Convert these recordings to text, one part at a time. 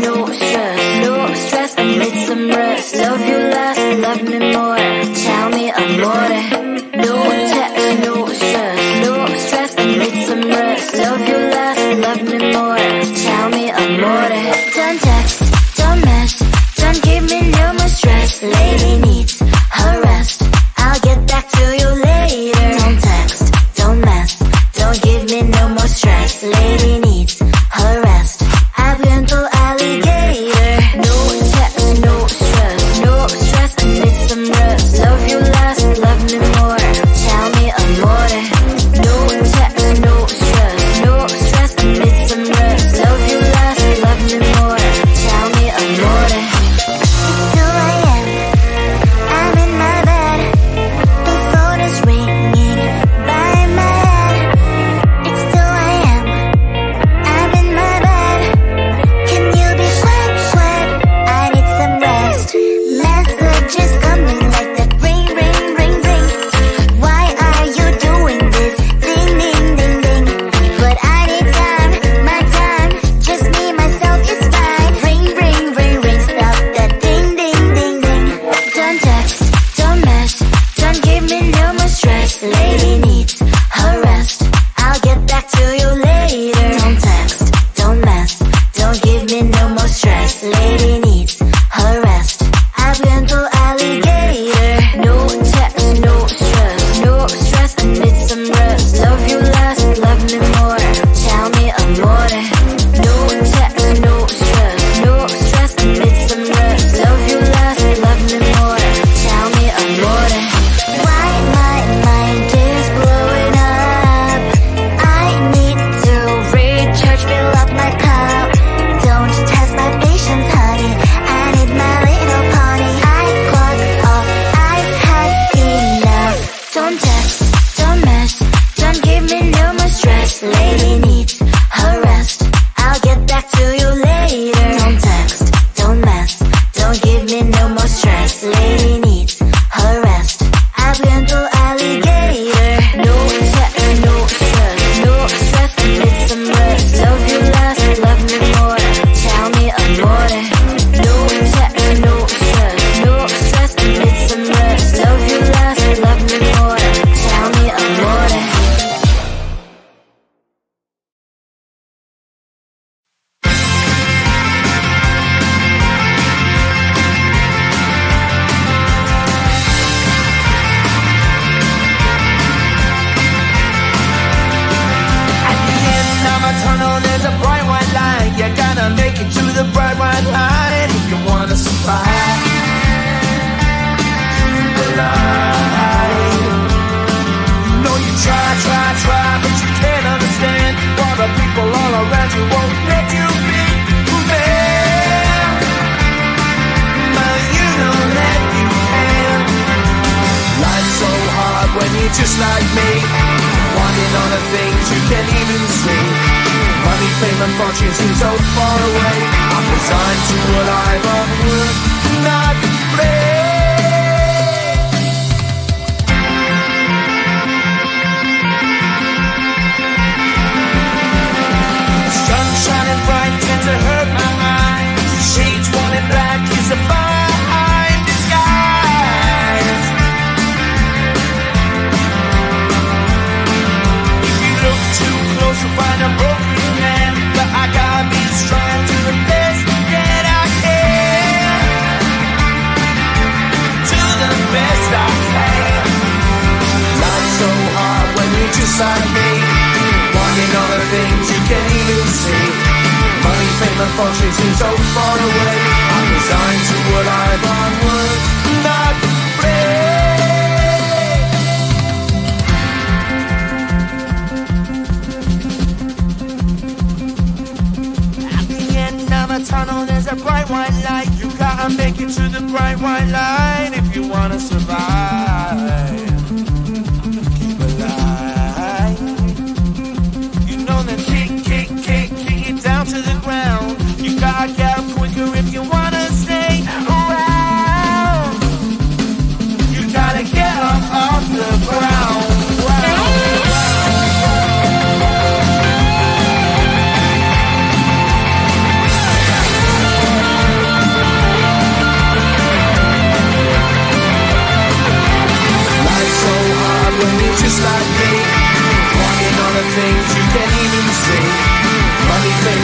no stress, I need some rest. Love you less, love me more. Tell me amore. No text, no stress, I need some rest. Love you less, love me more. Tell me amore. Don't text, don't mess, don't give me no more stress. Lady needs her rest. I'll get back to you later. Don't text, don't mess, don't give me no more stress. Lady needs her rest. I've been to alligator. No text, no stress, I need some rest. Love you less, love me more. Tell me amore. No text, no stress, I need some rest. Love you less, love me more. Tell me amore. It's 2 a.m. I'm in my bed. The phone is ringing by my head. It's 2 a.m. I'm in my bed. Can you be quiet? I need some rest. Messages coming like that ring, ring, ring, ring. Why are you doing this? Ding, ding, ding, ding. But I need time, my time. Just me, myself is fine. Ring, ring, ring, ring. Stop that ding, ding, ding, ding. Don't text, don't mess, don't give me no more stress. Lady needs her rest. I'll get back to you later. Don't text, don't mess, don't give me no more stress. Lady needs her rest. I've been to alligator. No text, no stress, I need some rest. Love you less, love me more. Tell me amore. No text, no stress, I need some rest. Love you less, love me more. Tell me amore. Why my mind is blowing up? I need to recharge, fill up my cup. Don't test my patience, honey. I need my little pony. I clock off, I've had enough. Don't text, don't mess, don't give me no more stress. Lady needs her rest. I'll get back to you later. Don't text, don't mess, don't give me no more stress. Lady needs her rest. I've been to alligator. No text, no stress, I need some rest. Love you less, love me more. Tell me amore. No text, no stress, I need some rest. Love you less, love me more. Tell me amore. At the end of a tunnel, there's a bright white light. You gotta make it to the bright white light if you wanna survive. The light. You know you try, but you can't understand why the people all around you won't let you be who they are. But you know that you can. Life's so hard when you're just like me, wanting all the things you can't even see. Money, fame and fortune seem so far away. I'm resigned to what I've unworked, not play. Sun shining bright tends to hurt my eyes. Shades worn in black is a fine disguise. If you look too close, you'll find a broken man. But I gotta be strong to the best that I can. To the best I can. Life's so hard when you're just like me, wanting all the things you can't even see. Money, fame and fortune seem so far away. I'm resigned to what I've unworked, not play. At the end of a tunnel, there's a bright white light. You gotta make it to the bright white light if you wanna survive. Keep alive. You know that kick it down to the ground. You gotta get up quicker if you wanna stay around. You gotta get up off the ground.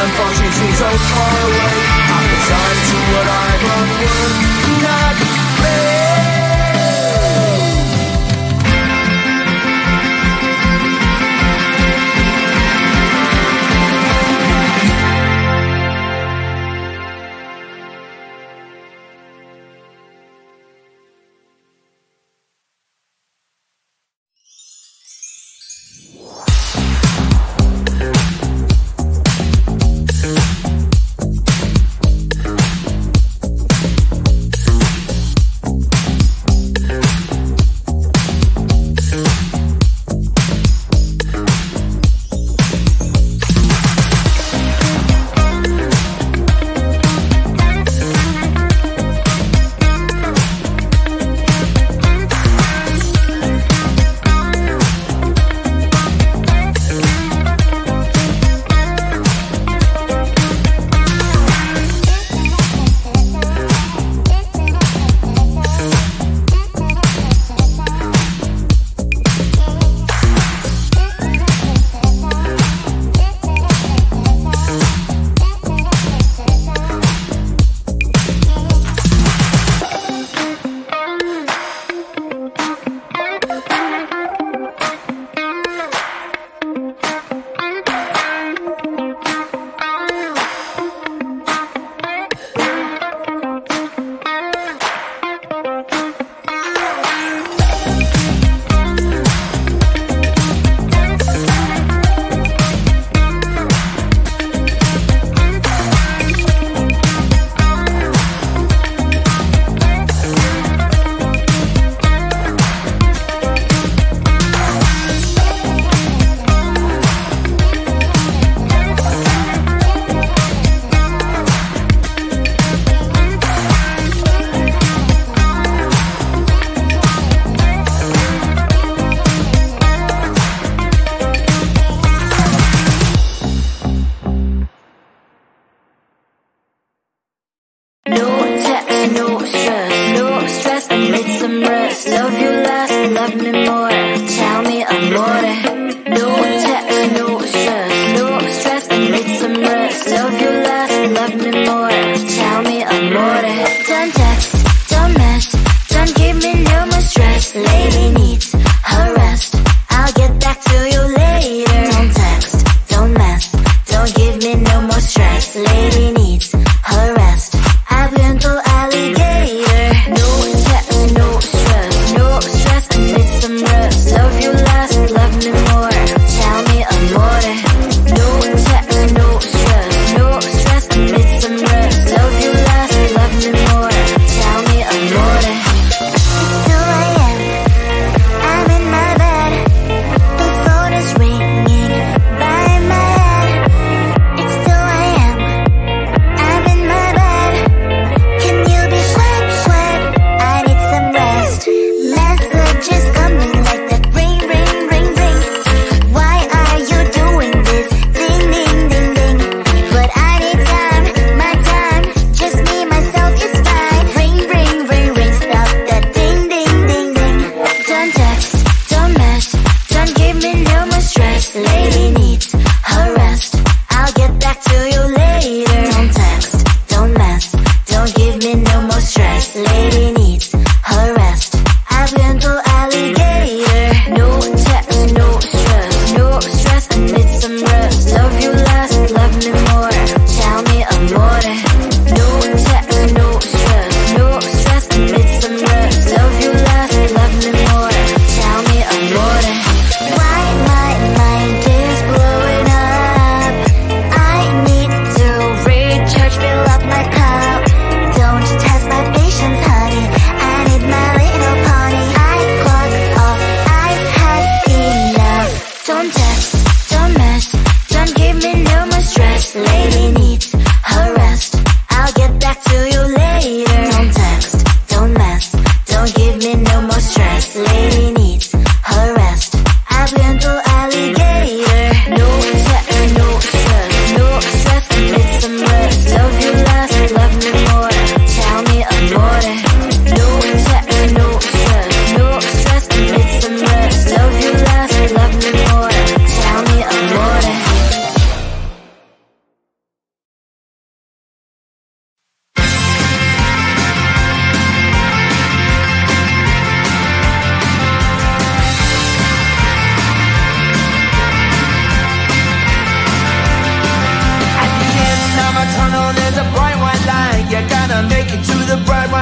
unfortunately seems so far away. I'm resigned to what I've would not be.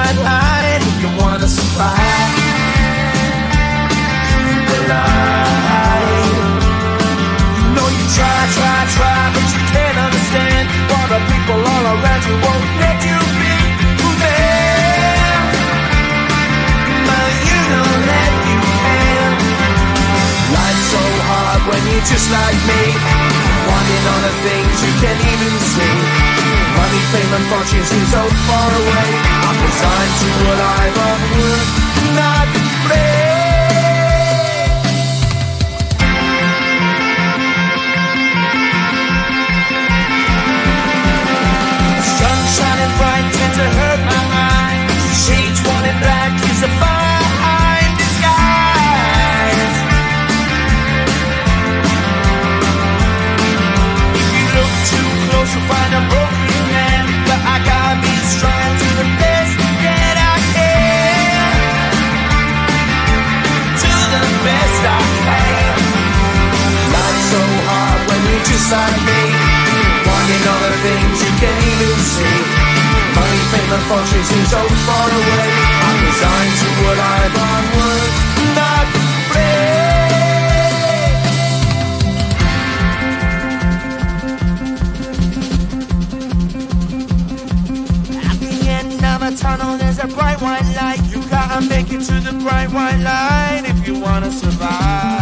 white line if you wanna survive. The line. You know you try, but you can't understand why the people all around you won't let you be who they are. But you know that you can. Life's so hard when you're just like me, wanting all the things you can't even see. Money, fame and fortune seem so far away. I'm resigned to a life of work, not play. Sun shining bright tends to hurt my mind. Shades worn in black is a fine disguise. If you look too close you'll find a broken man, but I gotta be strong to the best that I can. To the best I can. Life's so hard when you're just like me, wanting all the things you can't even see. Money, fame and fortune seem so far away. I'm resigned to a life on work, not play. At the end of a tunnel there's a bright white light. You gotta make it to the bright white line if you wanna survive.